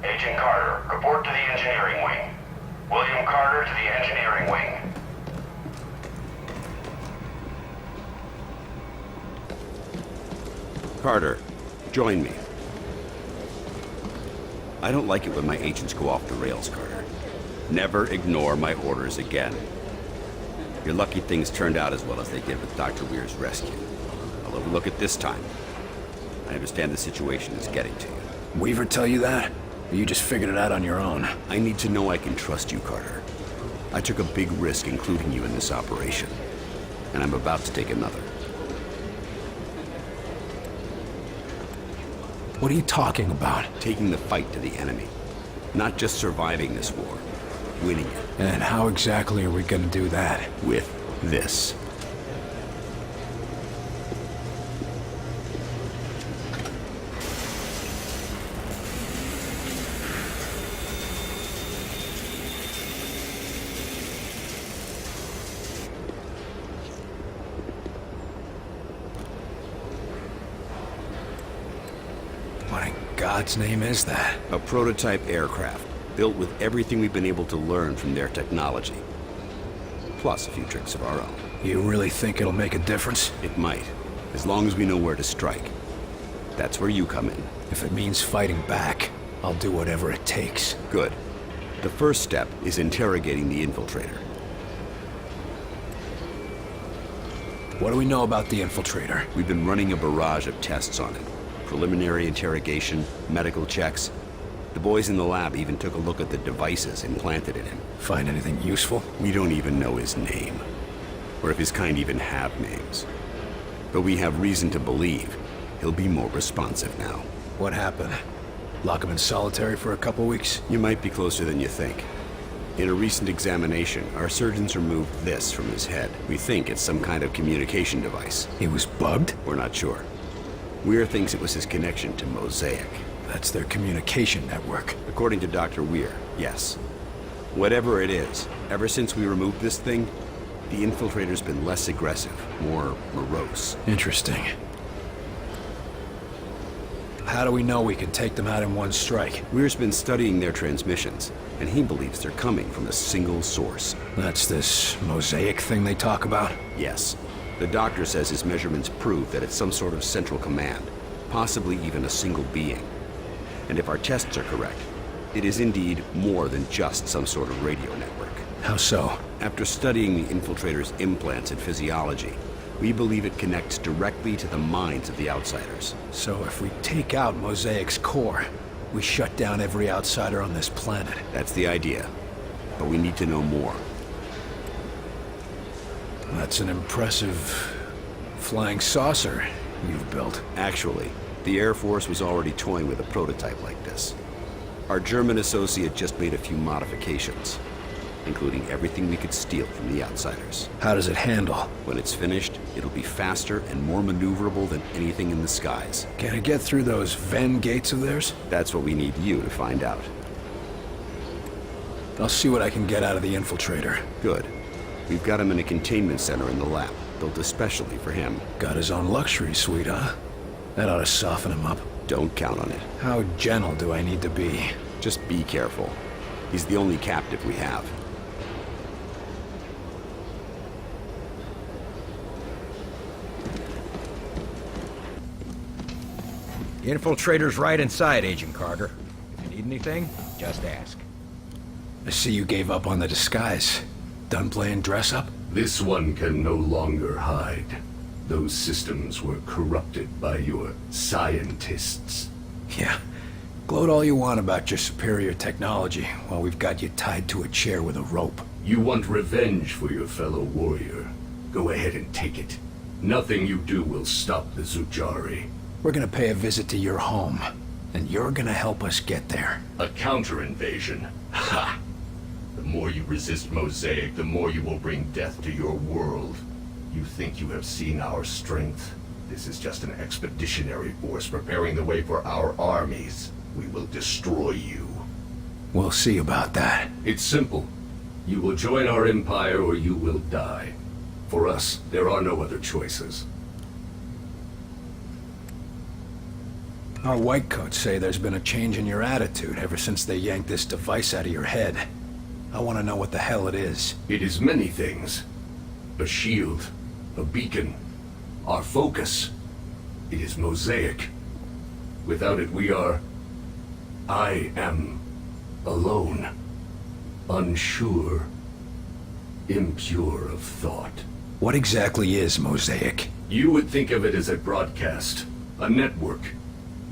Agent Carter, report to the engineering wing. William Carter to the engineering wing. Carter, join me. I don't like it when my agents go off the rails, Carter. Never ignore my orders again. You're lucky things turned out as well as they did with Dr. Weir's rescue. I'll overlook it this time. I understand the situation is getting to you. Weaver tell you that? Or you just figured it out on your own? I need to know I can trust you, Carter. I took a big risk including you in this operation, and I'm about to take another. What are you talking about? Taking the fight to the enemy. Not just surviving this war, winning it. And how exactly are we gonna do that? With this. What in God's name is that? A prototype aircraft, built with everything we've been able to learn from their technology. Plus a few tricks of our own. You really think it'll make a difference? It might, as long as we know where to strike. That's where you come in. If it means fighting back, I'll do whatever it takes. Good. The first step is interrogating the infiltrator. What do we know about the infiltrator? We've been running a barrage of tests on it. Preliminary interrogation, medical checks. The boys in the lab even took a look at the devices implanted in him. Find anything useful? We don't even know his name, or if his kind even have names. But we have reason to believe he'll be more responsive now. What happened? Lock him in solitary for a couple weeks? You might be closer than you think. In a recent examination, our surgeons removed this from his head. We think it's some kind of communication device. He was bugged? We're not sure. Weir thinks it was his connection to Mosaic. That's their communication network. According to Dr. Weir, yes. Whatever it is, ever since we removed this thing, the infiltrator's been less aggressive, more morose. Interesting. How do we know we can take them out in one strike? Weir's been studying their transmissions, and he believes they're coming from a single source. That's this Mosaic thing they talk about? Yes. The doctor says his measurements prove that it's some sort of central command, possibly even a single being. And if our tests are correct, it is indeed more than just some sort of radio network. How so? After studying the infiltrator's implants and physiology, we believe it connects directly to the minds of the outsiders. So if we take out Mosaic's core, we shut down every outsider on this planet. That's the idea. But we need to know more. That's an impressive flying saucer you've built. Actually, the Air Force was already toying with a prototype like this. Our German associate just made a few modifications, including everything we could steal from the outsiders. How does it handle? When it's finished, it'll be faster and more maneuverable than anything in the skies. Can it get through those Venn gates of theirs? That's what we need you to find out. I'll see what I can get out of the infiltrator. Good. We've got him in a containment center in the lab, built especially for him. Got his own luxury suite, huh? That ought to soften him up. Don't count on it. How gentle do I need to be? Just be careful. He's the only captive we have. The infiltrator's right inside, Agent Carter. If you need anything, just ask. I see you gave up on the disguise. Done playing dress-up? This one can no longer hide. Those systems were corrupted by your scientists. Yeah. Gloat all you want about your superior technology, while we've got you tied to a chair with a rope. You want revenge for your fellow warrior. Go ahead and take it. Nothing you do will stop the Zujari. We're gonna pay a visit to your home, and you're gonna help us get there. A counter-invasion? Ha! The more you resist Mosaic, the more you will bring death to your world. You think you have seen our strength? This is just an expeditionary force preparing the way for our armies. We will destroy you. We'll see about that. It's simple. You will join our empire or you will die. For us, there are no other choices. Our whitecoats say there's been a change in your attitude ever since they yanked this device out of your head. I want to know what the hell it is. It is many things. A shield, a beacon, our focus. It is Mosaic. Without it we are... I am alone, unsure, impure of thought. What exactly is Mosaic? You would think of it as a broadcast, a network.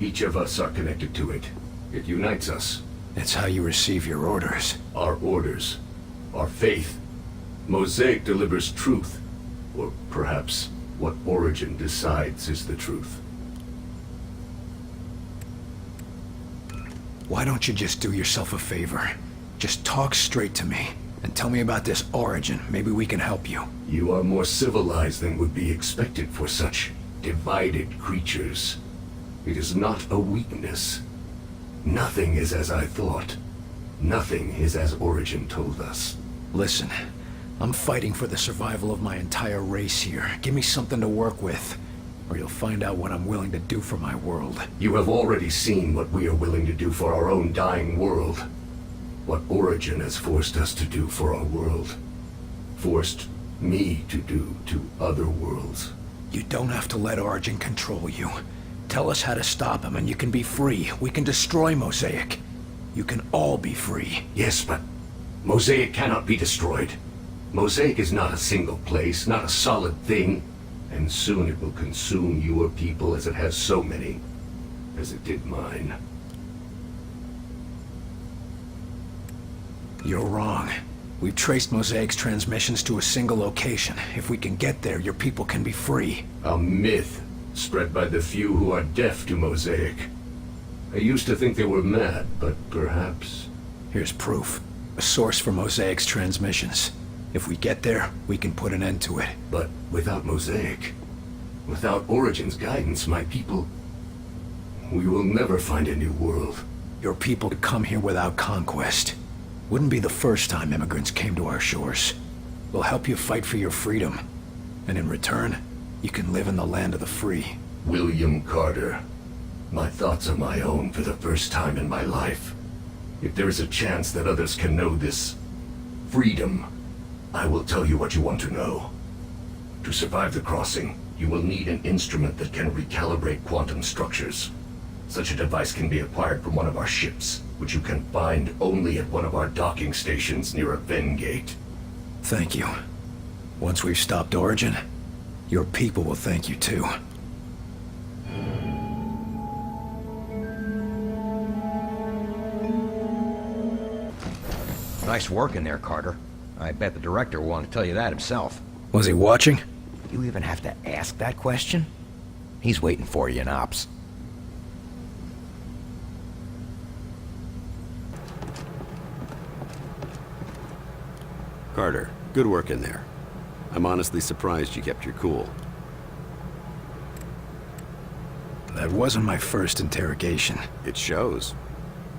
Each of us are connected to it. It unites us. It's how you receive your orders. Our orders, our faith. Mosaic delivers truth, or perhaps what Origin decides is the truth. Why don't you just do yourself a favor? Just talk straight to me, and tell me about this Origin. Maybe we can help you. You are more civilized than would be expected for such divided creatures. It is not a weakness. Nothing is as I thought. Nothing is as Origin told us. Listen, I'm fighting for the survival of my entire race here. Give me something to work with, or you'll find out what I'm willing to do for my world. You have already seen what we are willing to do for our own dying world. What Origin has forced us to do for our world. Forced me to do to other worlds. You don't have to let Origin control you. Tell us how to stop him and you can be free. We can destroy Mosaic. You can all be free. Yes, but Mosaic cannot be destroyed. Mosaic is not a single place, not a solid thing. And soon it will consume your people as it has so many. As it did mine. You're wrong. We've traced Mosaic's transmissions to a single location. If we can get there, your people can be free. A myth spread by the few who are deaf to Mosaic. I used to think they were mad, but perhaps... Here's proof. A source for Mosaic's transmissions. If we get there, we can put an end to it. But without Mosaic, without Origin's guidance, my people... We will never find a new world. Your people could come here without conquest. Wouldn't be the first time immigrants came to our shores. We'll help you fight for your freedom. And in return, you can live in the land of the free. William Carter. My thoughts are my own for the first time in my life. If there is a chance that others can know this freedom, I will tell you what you want to know. To survive the crossing, you will need an instrument that can recalibrate quantum structures. Such a device can be acquired from one of our ships, which you can find only at one of our docking stations near a Ven gate. Thank you. Once we've stopped Origin, your people will thank you too. Nice work in there, Carter. I bet the director will want to tell you that himself. Was he watching? You even have to ask that question? He's waiting for you in Ops. Carter, good work in there. I'm honestly surprised you kept your cool. That wasn't my first interrogation. It shows.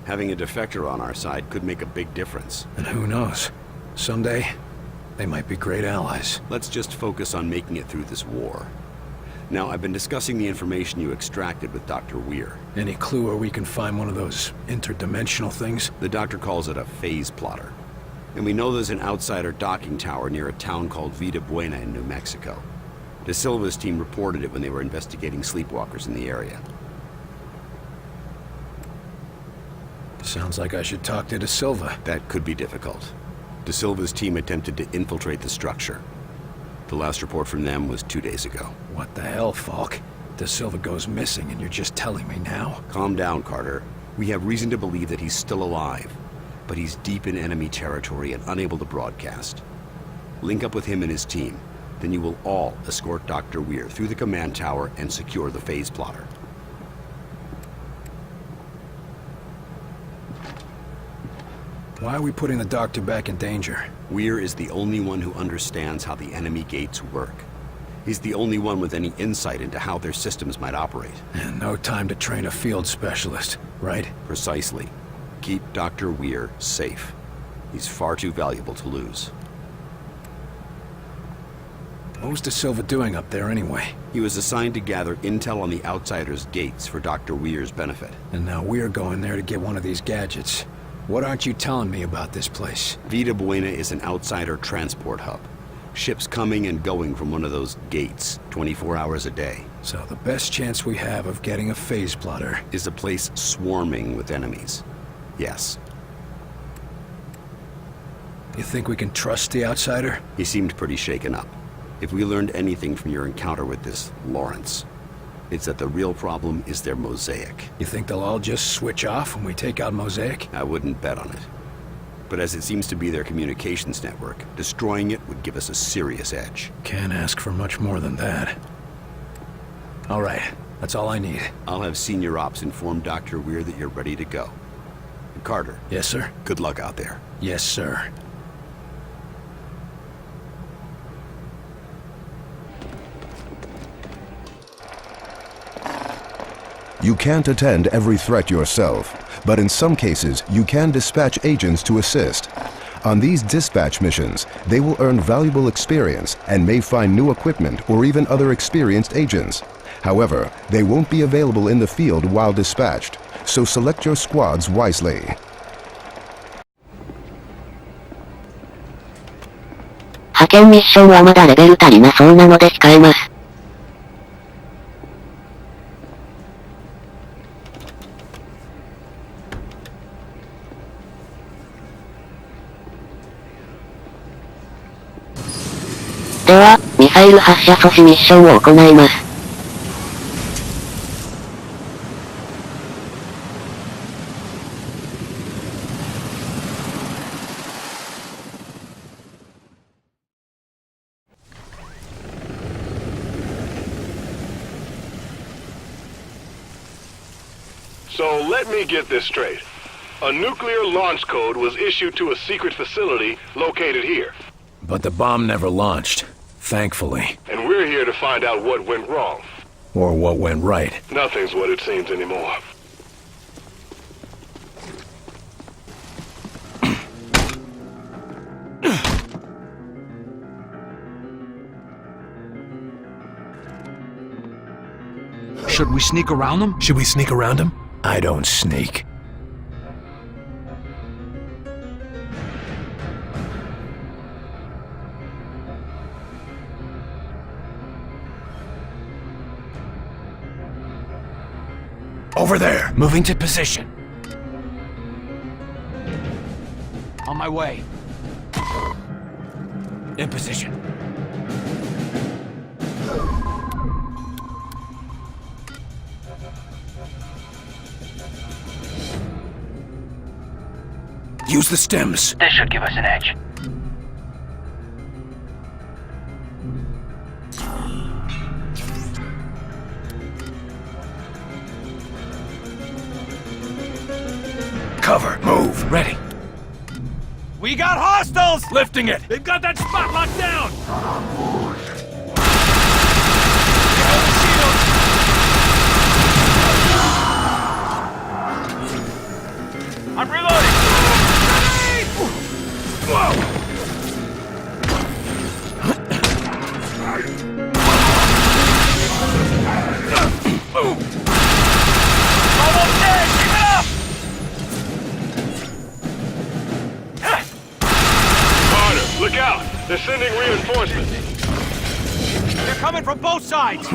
Having a defector on our side could make a big difference. And who knows? Someday, they might be great allies. Let's just focus on making it through this war. Now, I've been discussing the information you extracted with Dr. Weir. Any clue where we can find one of those interdimensional things? The doctor calls it a phase plotter. And we know there's an outsider docking tower near a town called Vida Buena in New Mexico. De Silva's team reported it when they were investigating sleepwalkers in the area. Sounds like I should talk to De Silva. That could be difficult. De Silva's team attempted to infiltrate the structure. The last report from them was 2 days ago. What the hell, Falk? De Silva goes missing and you're just telling me now? Calm down, Carter. We have reason to believe that he's still alive, but he's deep in enemy territory and unable to broadcast. Link up with him and his team. Then you will all escort Dr. Weir through the command tower and secure the phase plotter. Why are we putting the doctor back in danger? Weir is the only one who understands how the enemy gates work. He's the only one with any insight into how their systems might operate. And no time to train a field specialist, right? Precisely. Keep Dr. Weir safe. He's far too valuable to lose. What was De Silva doing up there anyway? He was assigned to gather intel on the Outsiders' gates for Dr. Weir's benefit. And now we're going there to get one of these gadgets. What aren't you telling me about this place? Vida Buena is an Outsider transport hub. Ships coming and going from one of those gates, 24 hours a day. So the best chance we have of getting a phase plotter is a place swarming with enemies. Yes. You think we can trust the Outsider? He seemed pretty shaken up. If we learned anything from your encounter with this Lawrence, it's that the real problem is their Mosaic. You think they'll all just switch off when we take out Mosaic? I wouldn't bet on it. But as it seems to be their communications network, destroying it would give us a serious edge. Can't ask for much more than that. All right, that's all I need. I'll have Senior Ops inform Dr. Weir that you're ready to go. And Carter. Yes, sir? Good luck out there. Yes, sir. You can't attend every threat yourself, but in some cases, you can dispatch agents to assist. On these dispatch missions, they will earn valuable experience and may find new equipment or even other experienced agents. However, they won't be available in the field while dispatched, so select your squads wisely. 派遣ミッションはまだレベル足りなそうなので控えます。では、ミサイル発射阻止ミッションを行います。So let me get this straight. A nuclear launch code was issued to a secret facility located here. But the bomb never launched, thankfully. And we're here to find out what went wrong. Or what went right. Nothing's what it seems anymore. Should we sneak around them? Should we sneak around him? I don't sneak. Over there! Moving to position. On my way. In position. Use the stems. This should give us an edge. Cover. Move. Ready. We got hostiles! Lifting it! They've got that spot locked down! I'm reloading! Whoa! Almost dead! Keep it up! Carter, look out! They're sending reinforcements. They're coming from both sides!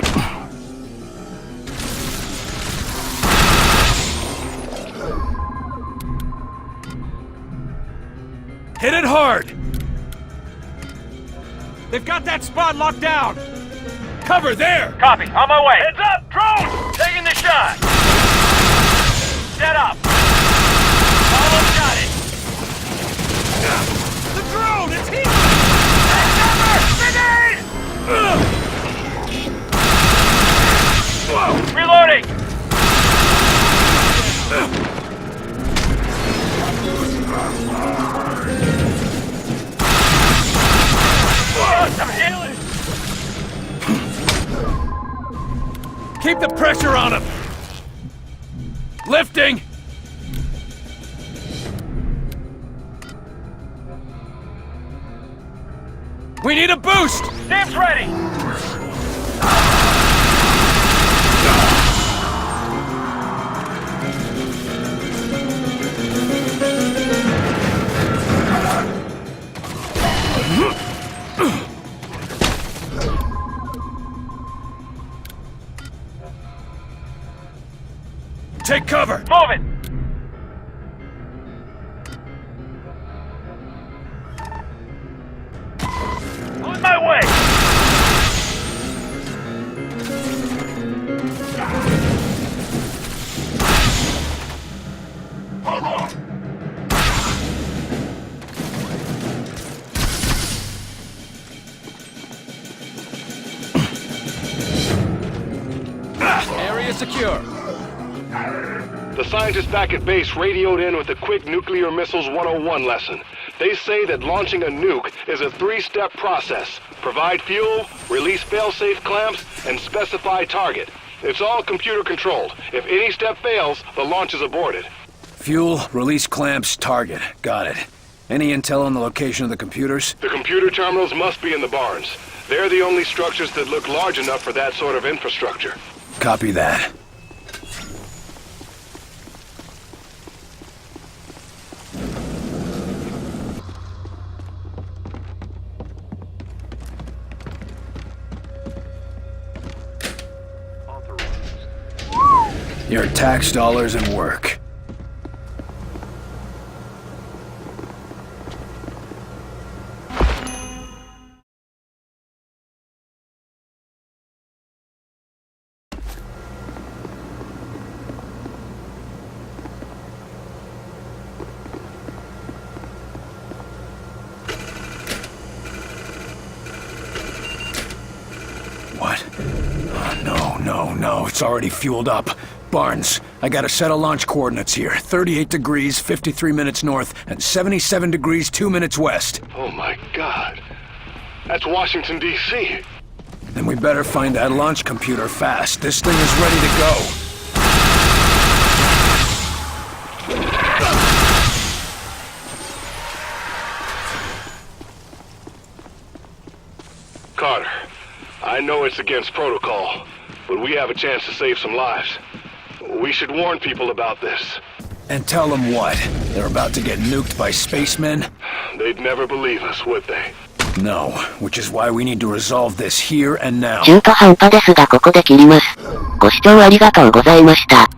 Hit it hard! They've got that spot locked down! Cover there! Copy, on my way! Heads up! Drone! Taking the shot! Set up! Almost got it! The drone! It's here! Take cover! Grenade! Whoa! Reloading! I'm healing! Keep the pressure on him! Lifting! We need a boost! Stamps ready! Take cover! Move it! On my way! Area secure. The scientists back at base radioed in with a quick nuclear missiles 101 lesson. They say that launching a nuke is a 3-step process. Provide fuel, release fail-safe clamps, and specify target. It's all computer controlled. If any step fails, the launch is aborted. Fuel, release clamps, target. Got it. Any intel on the location of the computers? The computer terminals must be in the barns. They're the only structures that look large enough for that sort of infrastructure. Copy that. Your tax dollars and work. What? Oh, no, it's already fueled up. Barnes, I got a set of launch coordinates here. 38 degrees, 53 minutes north, and 77 degrees, 2 minutes west. Oh my God. That's Washington, D.C. Then we better find that launch computer fast. This thing is ready to go. Carter, I know it's against protocol, but we have a chance to save some lives. We should warn people about this. And tell them what? They're about to get nuked by spacemen? They'd never believe us, would they? No, which is why we need to resolve this here and now. 中途半端ですがここで切ります。ご視聴ありがとうございました。